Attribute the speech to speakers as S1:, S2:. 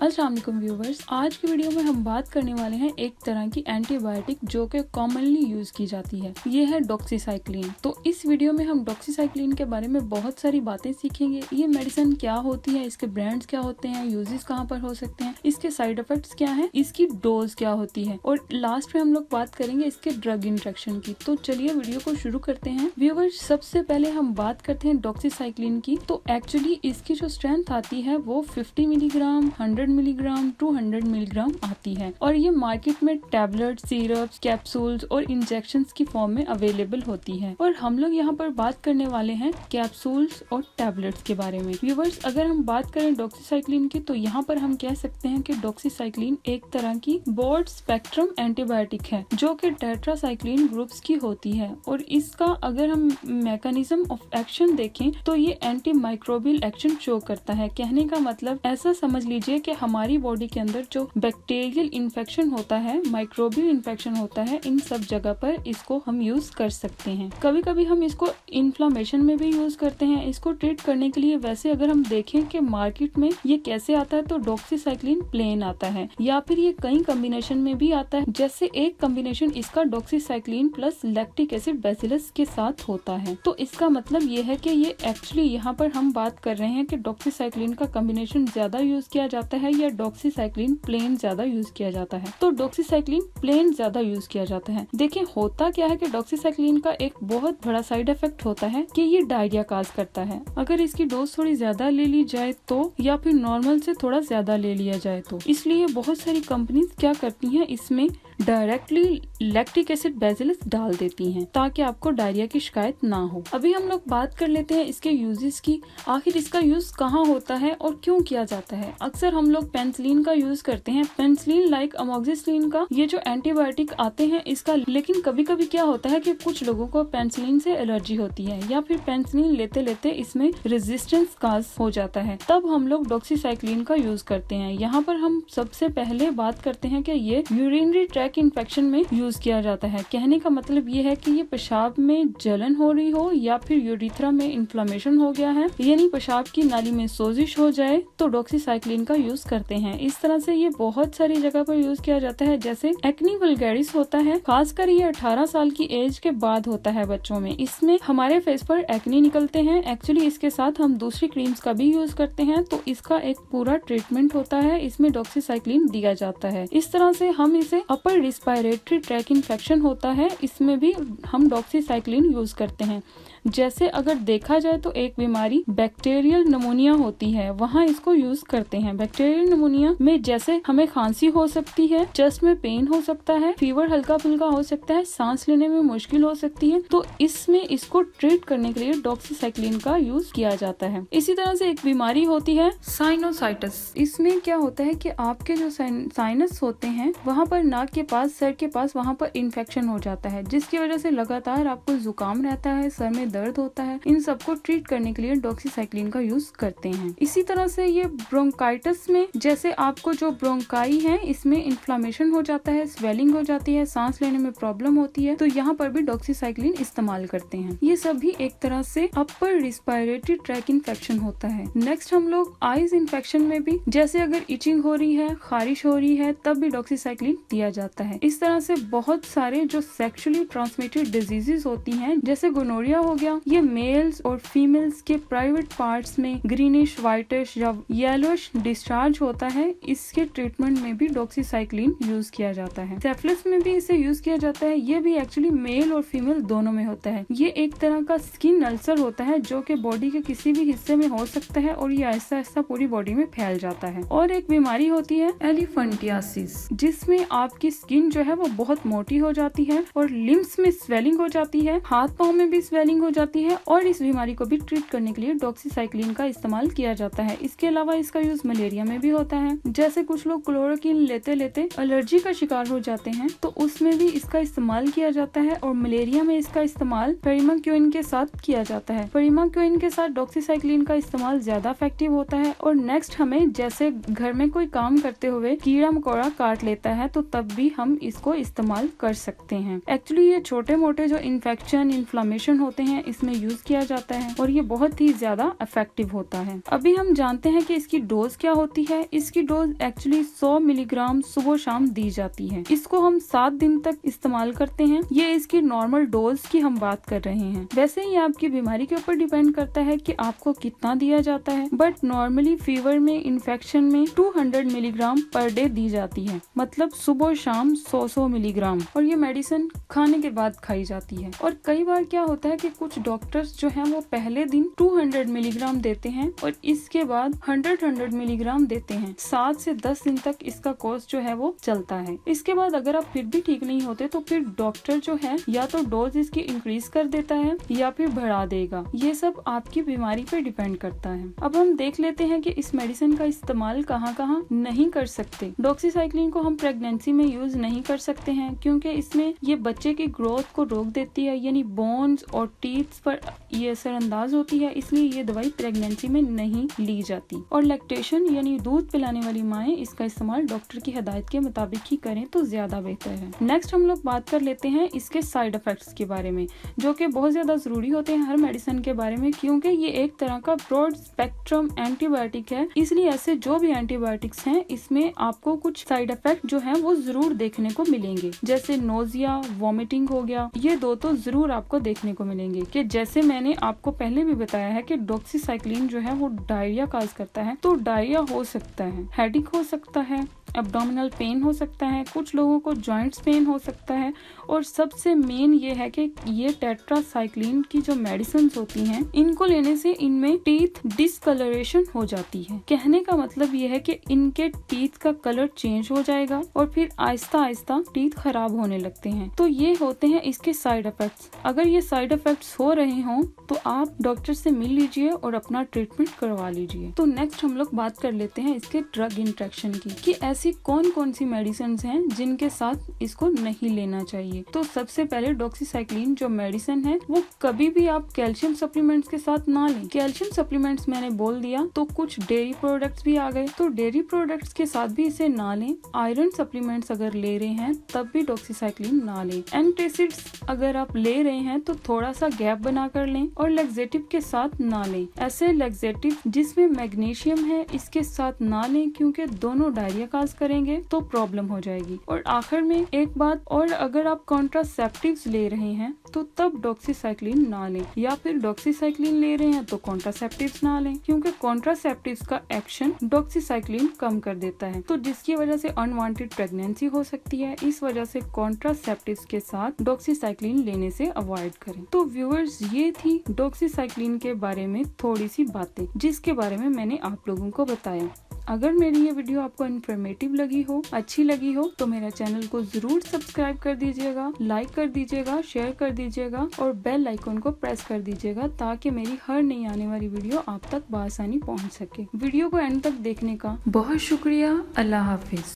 S1: अस्सलाम वालेकुम व्यूवर्स, आज की वीडियो में हम बात करने वाले हैं एक तरह की एंटीबायोटिक जो कि कॉमनली यूज की जाती है। ये है डॉक्सीसाइक्लिन। तो इस वीडियो में हम डॉक्सीसाइक्लिन के बारे में बहुत सारी बातें सीखेंगे। ये मेडिसिन क्या होती है, इसके ब्रांड्स क्या होते हैं, यूजेस कहाँ पर हो सकते हैं, इसके साइड इफेक्ट्स क्या हैं, इसकी डोज क्या होती है और लास्ट में हम लोग बात करेंगे इसके ड्रग इंट्रैक्शन की। तो चलिए वीडियो को शुरू करते हैं। व्यूवर्स, सबसे पहले हम बात करते हैं डॉक्सीसाइक्लिन की। तो एक्चुअली इसकी जो स्ट्रेंथ आती है वो 50 मिलीग्राम, 100 मिलीग्राम, 200 मिलीग्राम आती है और ये मार्केट में टैबलेट, सिरप्स, कैप्सूल्स और इंजेक्शंस की फॉर्म में अवेलेबल होती है। और हम लोग यहाँ पर बात करने वाले हैं कैप्सूल्स और टैबलेट्स के बारे में। व्यूवर्स, अगर हम बात करें डॉक्सीसाइक्लिन की तो यहाँ पर हम कह सकते हैं कि डॉक्सीसाइक्लिन एक तरह की ब्रॉड स्पेक्ट्रम एंटीबायोटिक है जो कि टेट्रासाइक्लिन ग्रुप्स की होती है। और इसका अगर हम मैकेनिज्म ऑफ एक्शन देखें तो ये एंटी माइक्रोबियल एक्शन शो करता है। कहने का मतलब ऐसा समझ लीजिए कि हमारी बॉडी के अंदर जो बैक्टीरियल इन्फेक्शन होता है, माइक्रोबियल इन्फेक्शन होता है, इन सब जगह पर इसको हम यूज कर सकते हैं। कभी कभी हम इसको इन्फ्लामेशन में भी यूज करते हैं इसको ट्रीट करने के लिए। वैसे अगर हम देखें कि मार्केट में ये कैसे आता है तो डॉक्सीसाइक्लिन प्लेन आता है या फिर ये कई कॉम्बिनेशन में भी आता है। जैसे एक कॉम्बिनेशन इसका doxycycline plus lactic acid bacillus के साथ होता है। तो इसका मतलब ये है कि ये एक्चुअली यहाँ पर हम बात कर रहे हैं कि डॉक्सीसाइक्लिन का कॉम्बिनेशन ज्यादा यूज किया जाता है या डॉक्सीसाइक्लिन प्लेन ज्यादा यूज किया जाता है। तो डॉक्सीसाइक्लिन प्लेन ज्यादा यूज किया जाता है। देखिए होता क्या है कि डॉक्सीसाइक्लिन का एक बहुत बड़ा साइड इफेक्ट होता है कि ये डायरिया काज करता है। अगर इसकी डोज थोड़ी ज्यादा ले ली जाए तो या फिर नॉर्मल से थोड़ा ज्यादा ले लिया जाए तो। इसलिए बहुत सारी कंपनीज क्या करती हैं, इसमें डायरेक्टली लैक्टिक एसिड बेसिलस डाल देती हैं ताकि आपको डायरिया की शिकायत ना हो। अभी हम लोग बात कर लेते हैं इसके यूजेस की। आखिर इसका यूज कहाँ होता है और क्यों किया जाता है। अक्सर हम लोग पेनिसिलिन का यूज करते हैं, पेनिसिलिन लाइक अमोक्सिसिलिन का, ये जो एंटीबायोटिक आते हैं इसका। लेकिन कभी कभी क्या होता है कि कुछ लोगों को पेनिसिलिन से एलर्जी होती है या फिर पेनिसिलिन लेते लेते इसमें रेजिस्टेंस काज हो जाता है, तब हम लोग डॉक्सीसाइक्लिन का यूज करते हैं। यहाँ पर हम सबसे पहले बात करते हैं कि ये यूरिनरी ट्रैक्ट इन्फेक्शन में यूज किया जाता है। कहने का मतलब ये है कि ये पेशाब में जलन हो रही हो या फिर यूरिथ्रा में इन्फ्लेमेशन हो गया है, यानी पेशाब की नाली में सोजिश हो जाए तो डॉक्सीसाइक्लिन का यूज करते हैं। इस तरह से ये बहुत सारी जगह पर यूज किया जाता है। जैसे एक्नी वल्गैरिस होता है, खासकर ये 18 साल की एज के बाद होता है बच्चों में। इसमें हमारे फेस पर एक्नी निकलते हैं। एक्चुअली इसके साथ हम दूसरी क्रीम्स का भी यूज करते हैं तो इसका एक पूरा ट्रीटमेंट होता है, इसमें डॉक्सीसाइक्लिन दिया जाता है। इस तरह से हम इसे अपर रिस्पायरेटरी ट्रैक इन्फेक्शन होता है, इसमें भी हम डॉक्सीसाइक्लिन यूज करते हैं। जैसे अगर देखा जाए तो एक बीमारी बैक्टीरियल निमोनिया होती है, वहाँ इसको यूज करते हैं। बैक्टीरियल निमोनिया में जैसे हमें खांसी हो सकती है, चेस्ट में पेन हो सकता है, फीवर हल्का फुल्का हो सकता है, सांस लेने में मुश्किल हो सकती है, तो इसमें इसको ट्रीट करने के लिए डॉक्सीसाइक्लिन का यूज किया जाता है। इसी तरह से एक बीमारी होती है साइनोसाइटिस। इसमें क्या होता है कि आपके जो साइनस होते हैं वहाँ पर नाक के पास, सर के पास, वहाँ पर इन्फेक्शन हो जाता है, जिसकी वजह से लगातार आपको जुकाम रहता है, सर में दर्द होता है। इन सबको ट्रीट करने के लिए डॉक्सीसाइक्लिन का यूज करते हैं। इसी तरह से ये ब्रोंकाइटिस में, जैसे आपको जो ब्रोंकाई है इसमें इन्फ्लामेशन हो जाता है, स्वेलिंग हो जाती है, सांस लेने में प्रॉब्लम होती है, तो यहाँ पर भी डॉक्सीसाइक्लिन इस्तेमाल करते हैं। ये सभी एक तरह से अपर रिस्पायरेटरी ट्रैक इन्फेक्शन होता है। नेक्स्ट हम लोग आईज इन्फेक्शन में भी, जैसे अगर इचिंग हो रही है, खारिश हो रही है, तब भी डॉक्सीसाइक्लिन दिया जाता है। इस तरह से बहुत सारे जो सेक्सुअली ट्रांसमिटेड डिजीजेस होती हैं, जैसे गोनोरिया हो गया, ये मेल्स और फीमेल्स के प्राइवेट पार्ट्स में ग्रीनिश, व्हाइटिश या येलोइश डिस्चार्ज होता है, इसके ट्रीटमेंट में भी डॉक्सीसाइक्लिन यूज किया जाता है। सिफिलिस में भी इसे यूज किया जाता है। ये भी एक्चुअली मेल और फीमेल दोनों में होता है। ये एक तरह का स्किन अल्सर होता है जो कि बॉडी के किसी भी हिस्से में हो सकता है और ये ऐसा ऐसा पूरी बॉडी में फैल जाता है। और एक बीमारी होती है एलिफेंटियासिस, जिसमें आपकी स्किन जो है वो बहुत मोटी हो जाती है और लिम्स में स्वेलिंग हो जाती है, हाथ पाँव में भी स्वेलिंग हो जाती है। और इस बीमारी को भी ट्रीट करने के लिए डॉक्सीसाइक्लिन का इस्तेमाल किया जाता है। इसके अलावा इसका यूज मलेरिया में भी होता है। जैसे कुछ लोग क्लोरोक्विन लेते लेते एलर्जी का शिकार हो जाते हैं तो उसमें भी इसका इस्तेमाल किया जाता है। और मलेरिया में इसका इस्तेमाल पेरिमाक्विन के साथ किया जाता है। पेरिमाक्विन के साथ डॉक्सीसाइक्लिन का इस्तेमाल ज्यादा इफेक्टिव होता है। और नेक्स्ट हमें जैसे घर में कोई काम करते हुए कीड़ा मकोड़ा काट लेता है तो तब भी हम इसको इस्तेमाल कर सकते हैं। एक्चुअली ये छोटे मोटे जो इन्फेक्शन, इन्फ्लामेशन होते हैं इसमें यूज किया जाता है और ये बहुत ही ज्यादा इफेक्टिव होता है। अभी हम जानते हैं कि इसकी डोज क्या होती है। इसकी डोज एक्चुअली 100 मिलीग्राम सुबह शाम दी जाती है। इसको हम 7 दिन तक इस्तेमाल करते हैं। ये इसकी नॉर्मल डोज की हम बात कर रहे हैं। वैसे ही आपकी बीमारी के ऊपर डिपेंड करता है कि आपको कितना दिया जाता है, बट नॉर्मली फीवर में, इन्फेक्शन में 200 मिलीग्राम पर डे दी जाती है, मतलब सुबह शाम 100 मिलीग्राम। और ये मेडिसिन खाने के बाद खाई जाती है। और कई बार क्या होता है कि कुछ डॉक्टर्स जो हैं वो पहले दिन 200 मिलीग्राम देते हैं और इसके बाद 100 मिलीग्राम देते हैं। 7 से 10 दिन तक इसका कोर्स जो है वो चलता है। इसके बाद अगर आप फिर भी ठीक नहीं होते तो फिर डॉक्टर जो है या तो डोज इसकी इंक्रीज कर देता है या फिर बढ़ा देगा। ये सब आपकी बीमारी पे डिपेंड करता है। अब हम देख लेते हैं कि इस मेडिसिन का इस्तेमाल कहाँ कहाँ नहीं कर सकते। डॉक्सीसाइक्लिन को हम प्रेगनेंसी में यूज नहीं कर सकते हैं क्योंकि इसमें ये बच्चे की ग्रोथ को रोक देती है, यानी बोन्स और टीथ्स पर ये असरअंदाज होती है, इसलिए ये दवाई प्रेगनेंसी में नहीं ली जाती। और लैक्टेशन यानी दूध पिलाने वाली माएँ इसका इस्तेमाल डॉक्टर की हिदायत के मुताबिक ही करें तो ज्यादा बेहतर है। नेक्स्ट हम लोग बात कर लेते हैं इसके साइड इफेक्ट्स के बारे में, जो कि बहुत ज्यादा जरूरी होते हैं हर मेडिसिन के बारे में, क्योंकि ये एक तरह का ब्रॉड स्पेक्ट्रम एंटीबायोटिक है। इसलिए ऐसे जो भी एंटीबायोटिक्स हैं इसमें आपको कुछ साइड इफेक्ट जो है वो जरूर देखने को मिलेंगे, जैसे नोजिया, वॉमिटिंग हो गया। ये दो तो जरूर आपको देखने को मिलेंगे कि जैसे मैंने आपको पहले भी बताया है कि डॉक्सीसाइक्लिन जो है वो डायरिया काज करता है, तो डायरिया हो सकता है, हेडेक हो सकता है, एब्डोमिनल पेन हो सकता है, कुछ लोगों को जॉइंट्स पेन हो सकता है। और सबसे मेन ये है कि ये टेट्रासाइक्लिन की जो मेडिसिन होती हैं इनको लेने से इनमें टीथ डिसकलरेशन हो जाती है। कहने का मतलब ये है कि इनके टीथ का कलर चेंज हो जाएगा और फिर आहिस्ता आहिस्ता टीथ खराब होने लगते हैं। तो ये होते हैं इसके साइड इफेक्ट्स। अगर ये साइड इफेक्ट्स हो रहे हों तो आप डॉक्टर से मिल लीजिए और अपना ट्रीटमेंट करवा लीजिए। तो नेक्स्ट हम लोग बात कर लेते हैं इसके ड्रग इंटरेक्शन की, कि ऐसी कौन कौन सी मेडिसिन हैं जिनके साथ इसको नहीं लेना चाहिए। तो सबसे पहले डॉक्सीसाइक्लिन जो मेडिसिन है वो कभी भी आप कैल्शियम सप्लीमेंट्स के साथ ना लें। कैल्शियम सप्लीमेंट्स मैंने बोल दिया, तो कुछ डेयरी प्रोडक्ट्स भी आ गए, तो डेयरी प्रोडक्ट्स के साथ भी इसे ना लें। आयरन सप्लीमेंट्स अगर ले रहे हैं तब भी डॉक्सीसाइक्लिन ना लें। एंटासिड्स अगर आप ले रहे हैं तो थोड़ा सा गैप बना कर लें और लैक्सेटिव के साथ ना लें। ऐसे लैक्सेटिव जिसमें मैग्नीशियम है इसके साथ ना लें, क्योंकि दोनों डायरिया काज करेंगे तो प्रॉब्लम हो जाएगी। और आखिर में एक बात और, अगर आप कॉन्ट्रासेप्टिव्स ले रहे हैं तो तब डॉक्सीसाइक्लिन ना लें, या फिर डॉक्सीसाइक्लिन ले रहे हैं तो कॉन्ट्रासेप्टिव्स ना लें, क्योंकि कॉन्ट्रासेप्टिव्स का एक्शन डॉक्सीसाइक्लिन कम कर देता है, तो जिसकी वजह से अनवांटेड प्रेगनेंसी हो सकती है। इस वजह से कॉन्ट्रासेप्टिव्स के साथ डॉक्सीसाइक्लिन लेने से अवॉइड करें। तो व्यूअर्स, ये थी डॉक्सीसाइक्लिन के बारे में थोड़ी सी बातें जिसके बारे में मैंने आप लोगों को बताया। अगर मेरी ये वीडियो आपको इन्फॉर्मेटिव लगी हो, अच्छी लगी हो, तो मेरा चैनल को जरूर सब्सक्राइब कर दीजिएगा, लाइक कर दीजिएगा, शेयर कर दीजिएगा और बेल आइकन को प्रेस कर दीजिएगा, ताकि मेरी हर नई आने वाली वीडियो आप तक बआसानी पहुंच सके। वीडियो को एंड तक देखने का बहुत शुक्रिया। अल्लाह हाफिज।